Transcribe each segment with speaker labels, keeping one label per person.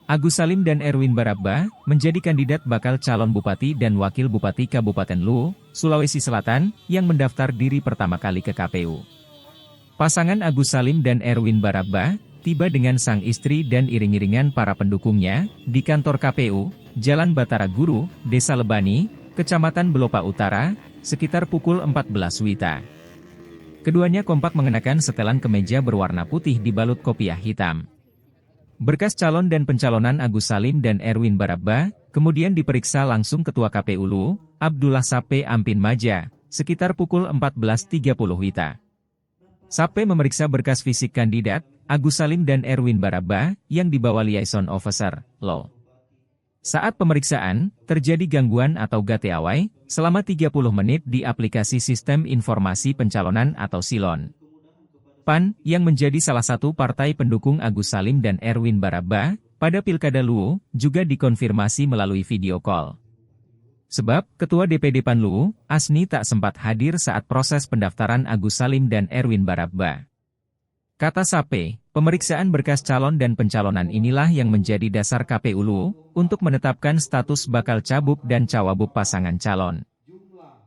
Speaker 1: Agus Salim dan Erwin Barabba menjadi kandidat bakal calon Bupati dan Wakil Bupati Kabupaten Luwu, Sulawesi Selatan, yang mendaftar diri pertama kali ke KPU. Pasangan Agus Salim dan Erwin Barabba tiba dengan sang istri dan iring-iringan para pendukungnya di kantor KPU, Jalan Batara Guru, Desa Lebani, Kecamatan Belopa Utara, sekitar pukul 14 WITA. Keduanya kompak mengenakan setelan kemeja berwarna putih dibalut kopiah hitam. Berkas calon dan pencalonan Agus Salim dan Erwin Barabba kemudian diperiksa langsung Ketua KPU Luwu, Abdullah Sape Ampin Maja, sekitar pukul 14.30 WITA. Sape memeriksa berkas fisik kandidat, Agus Salim dan Erwin Barabba, yang dibawa liaison officer, Law. Saat pemeriksaan, terjadi gangguan atau gateawai, selama 30 menit di aplikasi Sistem Informasi Pencalonan atau SILON. PAN, yang menjadi salah satu partai pendukung Agus Salim dan Erwin Barabba, pada Pilkada Luwu, juga dikonfirmasi melalui video call. Sebab, Ketua DPD PAN Luwu, Asni tak sempat hadir saat proses pendaftaran Agus Salim dan Erwin Barabba. Kata Sape, pemeriksaan berkas calon dan pencalonan inilah yang menjadi dasar KPU Luwu, untuk menetapkan status bakal cabup dan cawabup pasangan calon.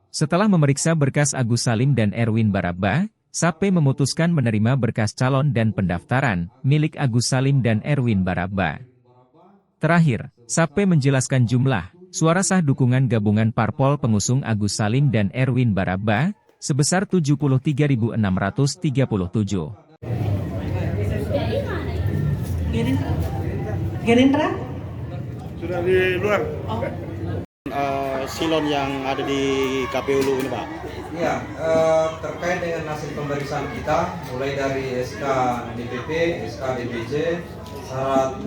Speaker 1: Setelah memeriksa berkas Agus Salim dan Erwin Barabba, Sape memutuskan menerima berkas calon dan pendaftaran milik Agus Salim dan Erwin Barabba. Terakhir, Sape menjelaskan jumlah suara sah dukungan gabungan parpol pengusung Agus Salim dan Erwin Barabba sebesar 73.637.
Speaker 2: Gerindra?
Speaker 3: Sudah di luar.
Speaker 4: Silon yang ada di KPU Luwu ini, Pak.
Speaker 5: Ya, terkait dengan hasil pemeriksaan kita, mulai dari SK DPP, SK DPC, syarat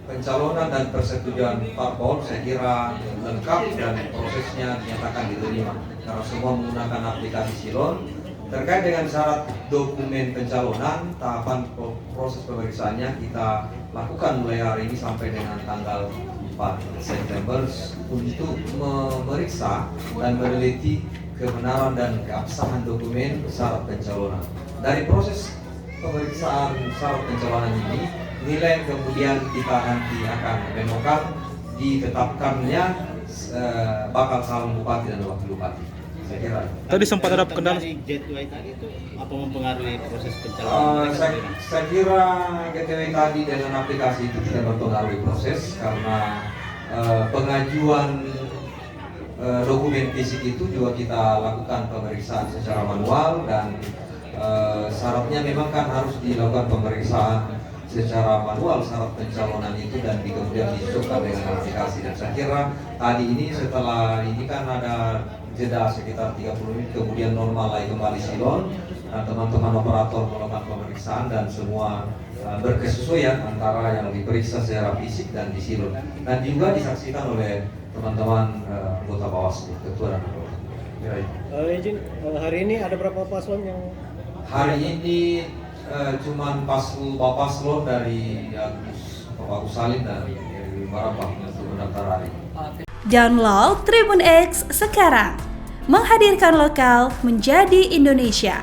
Speaker 5: pencalonan dan persetujuan parpol, saya kira lengkap dan prosesnya dinyatakan diterima. Karena semua menggunakan aplikasi Silon. Terkait dengan syarat dokumen pencalonan, tahapan proses pemeriksaannya kita lakukan mulai hari ini sampai dengan tanggal 4 September untuk memeriksa dan meneliti kebenaran dan keabsahan dokumen syarat pencalonan. Dari proses pemeriksaan syarat pencalonan ini, nilai kemudian kita nanti akan menemukan ditetapkannya bakal calon bupati dan wakil bupati. Saya kira.
Speaker 4: Tadi sempat ada kendala.
Speaker 6: Gateway tadi itu apa mempengaruhi proses pencalonan?
Speaker 5: Saya kira gateway tadi dengan aplikasi itu tidak mempengaruhi proses karena pengajuan dokumen fisik itu juga kita lakukan pemeriksaan secara manual dan syaratnya memang kan harus dilakukan pemeriksaan secara manual syarat pencalonan itu dan kemudian dimasukkan dengan aplikasi. Dan saya kira tadi ini setelah ini kan ada jeda sekitar 30 menit kemudian normal lagi kembali Silon dan teman-teman operator melakukan pemeriksaan dan semua berkesesuaian antara yang diperiksa secara fisik dan di Silon dan juga disaksikan oleh teman-teman anggota Bawaslu, ketua dan anggota.
Speaker 6: Izin, hari ini ada berapa paslon yang?
Speaker 5: Hari ini cuman paslon dari Agus Salim dan Erwin Barabba untuk mendaftar hari.
Speaker 2: Download Tribun X sekarang, menghadirkan lokal menjadi Indonesia.